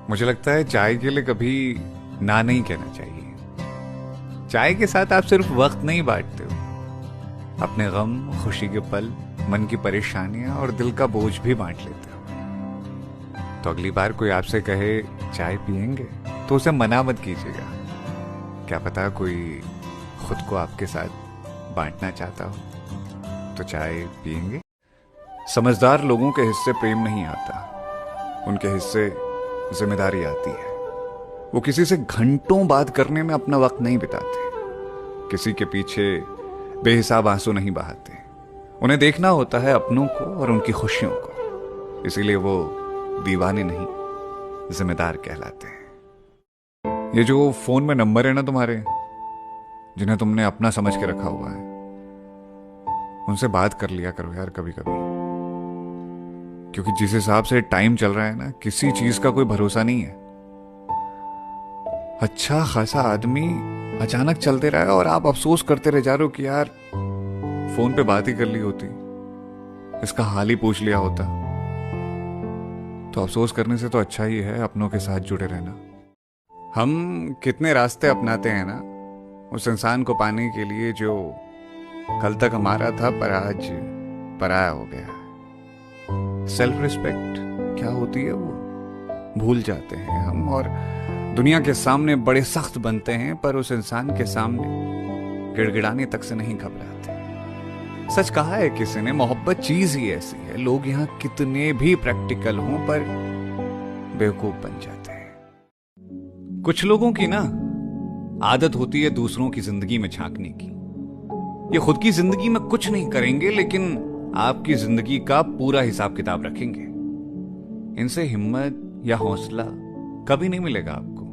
मुझे लगता है चाय के लिए कभी ना नहीं कहना चाहिए। चाय के साथ आप सिर्फ वक्त नहीं बांटते हो, अपने गम, खुशी के पल, मन की परेशानियां और दिल का बोझ भी बांट लेते हो। तो अगली बार कोई आपसे कहे चाय पियेंगे तो उसे मना मत कीजिएगा। क्या पता कोई खुद को आपके साथ बांटना चाहता हो। तो चाय पियेंगे। समझदार लोगों के हिस्से प्रेम नहीं आता, उनके हिस्से जिम्मेदारी आती है। वो किसी से घंटों बात करने में अपना वक्त नहीं बिताते, किसी के पीछे बेहिसाब आंसू नहीं बहाते। उन्हें देखना होता है अपनों को और उनकी खुशियों को, इसीलिए वो दीवाने नहीं, जिम्मेदार कहलाते हैं। ये जो फोन में नंबर है ना तुम्हारे, जिन्हें तुमने अपना समझ के रखा हुआ है, उनसे बात कर लिया करो यार कभी कभी। क्योंकि जिस हिसाब से टाइम चल रहा है ना, किसी चीज का कोई भरोसा नहीं है। अच्छा खासा आदमी अचानक चलते रहा है और आप अफसोस करते रह जा रहे हो कि यार फोन पे बात ही कर ली होती, इसका हाल ही पूछ लिया होता। तो अफसोस करने से तो अच्छा ही है अपनों के साथ जुड़े रहना। हम कितने रास्ते अपनाते हैं ना उस इंसान को पाने के लिए जो कल तक हमारा था पर आज पराया हो गया। सेल्फ रिस्पेक्ट क्या होती है वो भूल जाते हैं हम, और दुनिया के सामने बड़े सख्त बनते हैं, पर उस इंसान के सामने गिड़गिड़ाने तक से नहीं घबराते। सच कहा है किसी ने, मोहब्बत चीज ही ऐसी है, लोग यहां कितने भी प्रैक्टिकल हों पर बेवकूफ बन जाते हैं। कुछ लोगों की ना आदत होती है दूसरों की जिंदगी में झांकने की। ये खुद की जिंदगी में कुछ नहीं करेंगे, लेकिन आपकी जिंदगी का पूरा हिसाब किताब रखेंगे। इनसे हिम्मत या हौसला कभी नहीं मिलेगा आपको।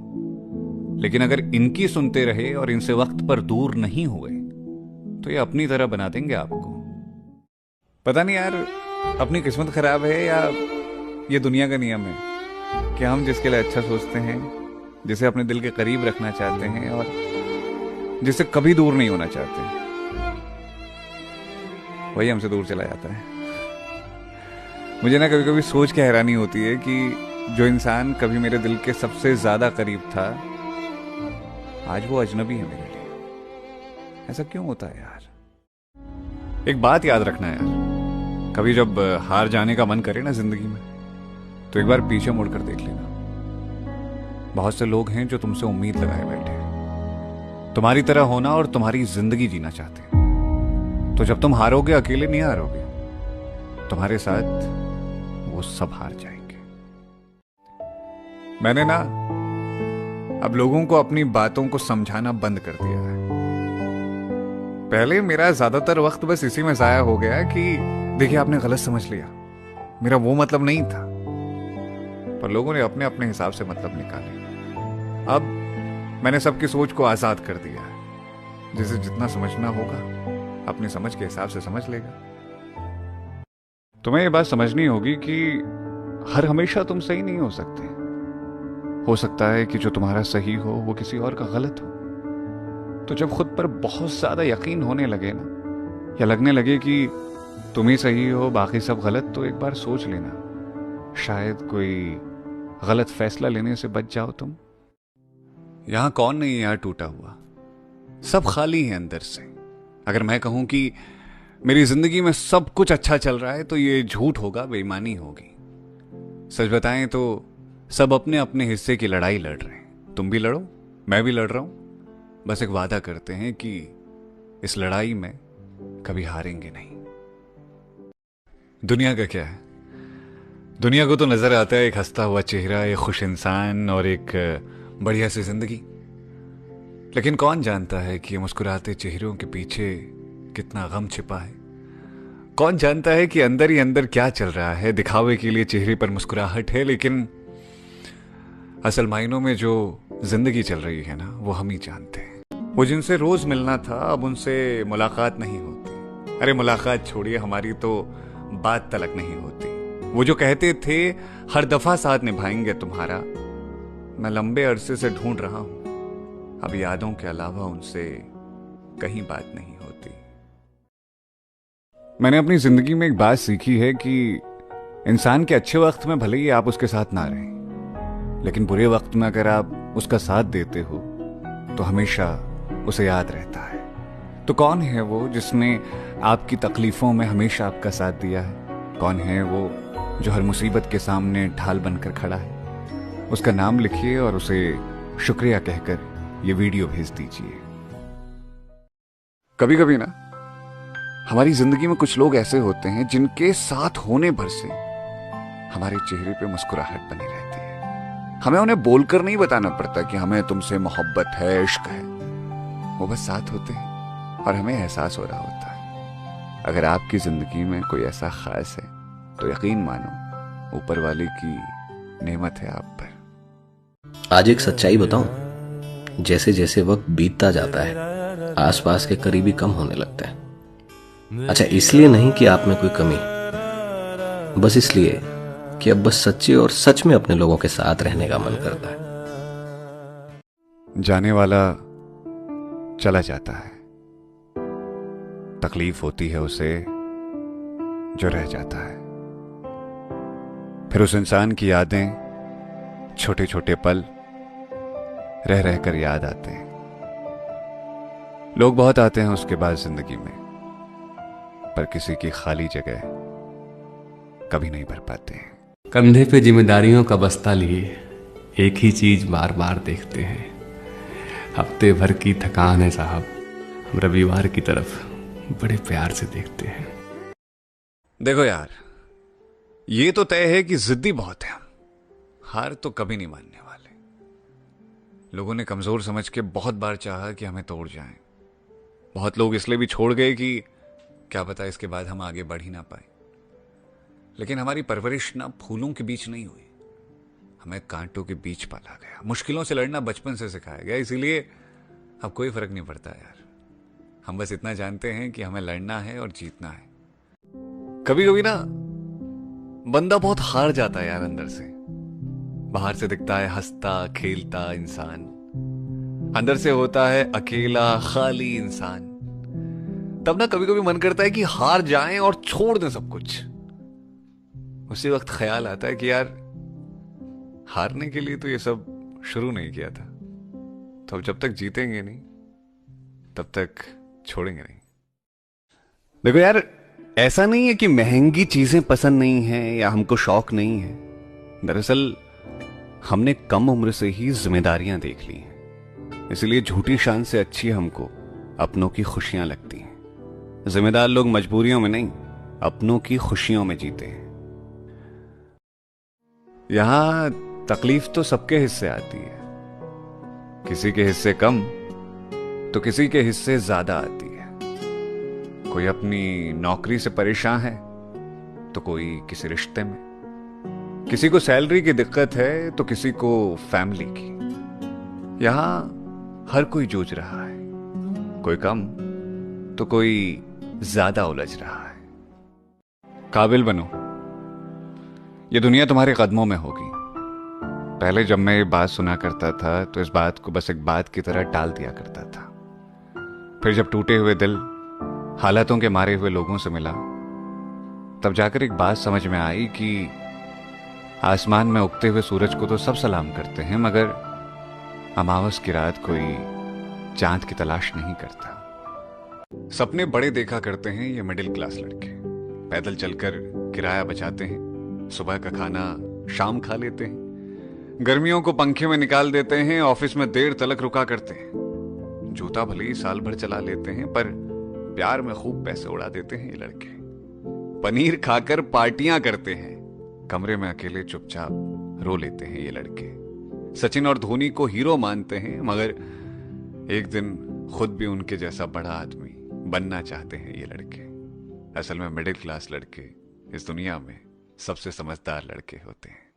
लेकिन अगर इनकी सुनते रहे और इनसे वक्त पर दूर नहीं हुए तो ये अपनी तरह बना देंगे आपको। पता नहीं यार, अपनी किस्मत खराब है या ये दुनिया का नियम है कि हम जिसके लिए अच्छा सोचते हैं, जिसे अपने दिल के करीब रखना चाहते हैं और जिससे कभी दूर नहीं होना चाहते, वही हमसे दूर चला जाता है। मुझे ना कभी कभी सोच के हैरानी होती है कि जो इंसान कभी मेरे दिल के सबसे ज्यादा करीब था, आज वो अजनबी है मेरे लिए। ऐसा क्यों होता है यार? एक बात याद रखना यार, कभी जब हार जाने का मन करे ना जिंदगी में, तो एक बार पीछे मुड़कर देख लेना। बहुत से लोग हैं जो तुमसे उम्मीद लगाए बैठे हैं, तुम्हारी तरह होना और तुम्हारी जिंदगी जीना चाहते हैं। तो जब तुम हारोगे, अकेले नहीं हारोगे, तुम्हारे साथ वो सब हार जाएंगे। मैंने ना अब लोगों को अपनी बातों को समझाना बंद कर दिया है। पहले मेरा ज्यादातर वक्त बस इसी में जाया हो गया कि देखिए आपने गलत समझ लिया, मेरा वो मतलब नहीं था। पर लोगों ने अपने अपने हिसाब से मतलब निकाले। अब मैंने सबकी सोच को आजाद कर दिया है। जिसे जितना समझना होगा अपनी समझ के हिसाब से समझ लेगा। तुम्हें ये बात समझनी होगी कि हर हमेशा तुम सही नहीं हो सकते। हो सकता है कि जो तुम्हारा सही हो वो किसी और का गलत हो। तो जब खुद पर बहुत ज्यादा यकीन होने लगे ना, या लगने लगे कि तुम ही सही हो बाकी सब गलत, तो एक बार सोच लेना, शायद कोई गलत फैसला लेने से बच जाओ तुम। यहां कौन नहीं है यार टूटा हुआ, सब खाली है अंदर से। अगर मैं कहूं कि मेरी जिंदगी में सब कुछ अच्छा चल रहा है तो ये झूठ होगा, बेईमानी होगी। सच बताएं तो सब अपने अपने हिस्से की लड़ाई लड़ रहे हैं। तुम भी लड़ो, मैं भी लड़ रहा हूं। बस एक वादा करते हैं कि इस लड़ाई में कभी हारेंगे नहीं। दुनिया का क्या है, दुनिया को तो नजर आता है एक हंसता हुआ चेहरा, एक खुश इंसान और एक बढ़िया सी जिंदगी। लेकिन कौन जानता है कि मुस्कुराते चेहरों के पीछे कितना गम छिपा है। कौन जानता है कि अंदर ही अंदर क्या चल रहा है। दिखावे के लिए चेहरे पर मुस्कुराहट है, लेकिन असल मायनों में जो जिंदगी चल रही है ना, वो हम ही जानते हैं। वो जिनसे रोज मिलना था, अब उनसे मुलाकात नहीं होती। अरे मुलाकात छोड़िए, हमारी तो बात तलक नहीं होती। वो जो कहते थे हर दफा साथ निभाएंगे तुम्हारा, मैं लंबे अरसे से ढूंढ रहा हूं। अब यादों के अलावा उनसे कहीं बात नहीं होती। मैंने अपनी जिंदगी में एक बात सीखी है कि इंसान के अच्छे वक्त में भले ही आप उसके साथ ना रहें, लेकिन बुरे वक्त में अगर आप उसका साथ देते हो तो हमेशा उसे याद रहता है। तो कौन है वो जिसने आपकी तकलीफों में हमेशा आपका साथ दिया है? कौन है वो जो हर मुसीबत के सामने ढाल बनकर खड़ा है? उसका नाम लिखिए और उसे शुक्रिया कहकर ये वीडियो भेज दीजिए। कभी कभी ना हमारी जिंदगी में कुछ लोग ऐसे होते हैं जिनके साथ होने भर से हमारे चेहरे पे मुस्कुराहट बनी रहती है। हमें उन्हें बोलकर नहीं बताना पड़ता कि हमें तुमसे मोहब्बत है, इश्क है। वो बस साथ होते हैं और हमें एहसास हो रहा होता है। अगर आपकी जिंदगी में कोई ऐसा खास है तो यकीन मानो ऊपर वाले की नेमत है आप पर। आज एक सच्चाई बताऊं, जैसे जैसे वक्त बीतता जाता है आसपास के करीबी कम होने लगता है। अच्छा, इसलिए नहीं कि आप में कोई कमी, बस इसलिए कि अब बस सच्चे और सच में अपने लोगों के साथ रहने का मन करता है। जाने वाला चला जाता है, तकलीफ होती है उसे जो रह जाता है। फिर उस इंसान की यादें, छोटे छोटे पल रह रह कर याद आते हैं। लोग बहुत आते हैं उसके बाद जिंदगी में, पर किसी की खाली जगह कभी नहीं भर पाते हैं। कंधे पे जिम्मेदारियों का बस्ता लिए एक ही चीज बार बार देखते हैं। हफ्ते भर की थकान है साहब, हम रविवार की तरफ बड़े प्यार से देखते हैं। देखो यार, ये तो तय है कि जिद्दी बहुत है हम, हार तो कभी नहीं मानने वाले। लोगों ने कमजोर समझ के बहुत बार चाहा कि हमें तोड़ जाएं। बहुत लोग इसलिए भी छोड़ गए कि क्या पता इसके बाद हम आगे बढ़ ही ना पाए। लेकिन हमारी परवरिश ना फूलों के बीच नहीं हुई, हमें कांटों के बीच पाला गया। मुश्किलों से लड़ना बचपन से सिखाया गया, इसीलिए अब कोई फर्क नहीं पड़ता यार। हम बस इतना जानते हैं कि हमें लड़ना है और जीतना है। कभी कभी ना बंदा बहुत हार जाता है यार अंदर से। बाहर से दिखता है हंसता खेलता इंसान, अंदर से होता है अकेला खाली इंसान। तब ना कभी कभी मन करता है कि हार जाएं और छोड़ दें सब कुछ। उसी वक्त ख्याल आता है कि यार हारने के लिए तो ये सब शुरू नहीं किया था, तो अब जब तक जीतेंगे नहीं तब तक छोड़ेंगे नहीं। देखो यार, ऐसा नहीं है कि महंगी चीजें पसंद नहीं है या हमको शौक नहीं है। दरअसल हमने कम उम्र से ही जिम्मेदारियां देख ली हैं, इसलिए झूठी शान से अच्छी हमको अपनों की खुशियां लगती हैं। जिम्मेदार लोग मजबूरियों में नहीं, अपनों की खुशियों में जीते हैं। यहां तकलीफ तो सबके हिस्से आती है, किसी के हिस्से कम तो किसी के हिस्से ज्यादा आती है। कोई अपनी नौकरी से परेशान है तो कोई किसी रिश्ते में, किसी को सैलरी की दिक्कत है तो किसी को फैमिली की। यहां हर कोई जूझ रहा है, कोई कम तो कोई ज्यादा उलझ रहा है। काबिल बनो, ये दुनिया तुम्हारे कदमों में होगी। पहले जब मैं ये बात सुना करता था तो इस बात को बस एक बात की तरह टाल दिया करता था। फिर जब टूटे हुए दिल हालातों के मारे हुए लोगों से मिला, तब जाकर एक बात समझ में आई कि आसमान में उगते हुए सूरज को तो सब सलाम करते हैं, मगर अमावस की रात कोई चांद की तलाश नहीं करता। सपने बड़े देखा करते हैं ये मिडिल क्लास लड़के। पैदल चलकर किराया बचाते हैं, सुबह का खाना शाम खा लेते हैं, गर्मियों को पंखे में निकाल देते हैं, ऑफिस में देर तलक रुका करते हैं। जूता भले ही साल भर चला लेते हैं, पर प्यार में खूब पैसे उड़ा देते हैं ये लड़के। पनीर खाकर पार्टियां करते हैं, कमरे में अकेले चुपचाप रो लेते हैं ये लड़के। सचिन और धोनी को हीरो मानते हैं, मगर एक दिन खुद भी उनके जैसा बड़ा आदमी बनना चाहते हैं ये लड़के। असल में मिडिल क्लास लड़के इस दुनिया में सबसे समझदार लड़के होते हैं।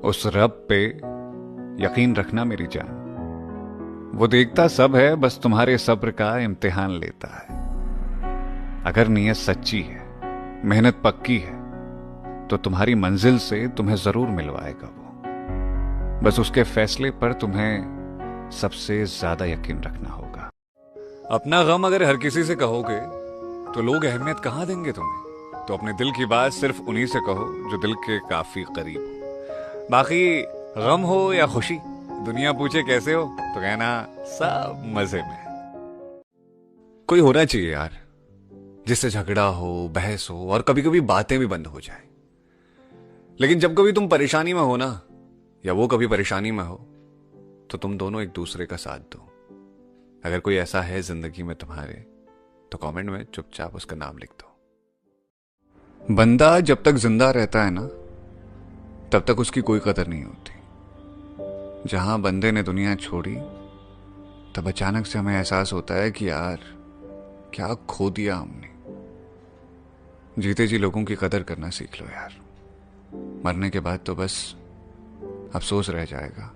उस रब पे यकीन रखना मेरी जान, वो देखता सब है, बस तुम्हारे सब्र का इम्तिहान लेता है। अगर नीयत सच्ची है, मेहनत पक्की है, तो तुम्हारी मंजिल से तुम्हें जरूर मिलवाएगा वो। बस उसके फैसले पर तुम्हें सबसे ज्यादा यकीन रखना होगा। अपना गम अगर हर किसी से कहोगे तो लोग अहमियत कहां देंगे तुम्हें। तो अपने दिल की बात सिर्फ उन्हीं से कहो जो दिल के काफी करीब हो। बाकी गम हो या खुशी, दुनिया पूछे कैसे हो तो कहना सब मजे में। कोई होना चाहिए यार जिससे झगड़ा हो, बहस हो और कभी कभी बातें भी बंद हो जाए। लेकिन जब कभी तुम परेशानी में हो ना, या वो कभी परेशानी में हो, तो तुम दोनों एक दूसरे का साथ दो। अगर कोई ऐसा है जिंदगी में तुम्हारे, तो कमेंट में चुपचाप उसका नाम लिख दो। बंदा जब तक जिंदा रहता है ना, तब तक उसकी कोई कदर नहीं होती। जहां बंदे ने दुनिया छोड़ी, तब अचानक से हमें एहसास होता है कि यार क्या खो दिया हमने। जीते जी लोगों की कदर करना सीख लो यार, मरने के बाद तो बस अफसोस रह जाएगा।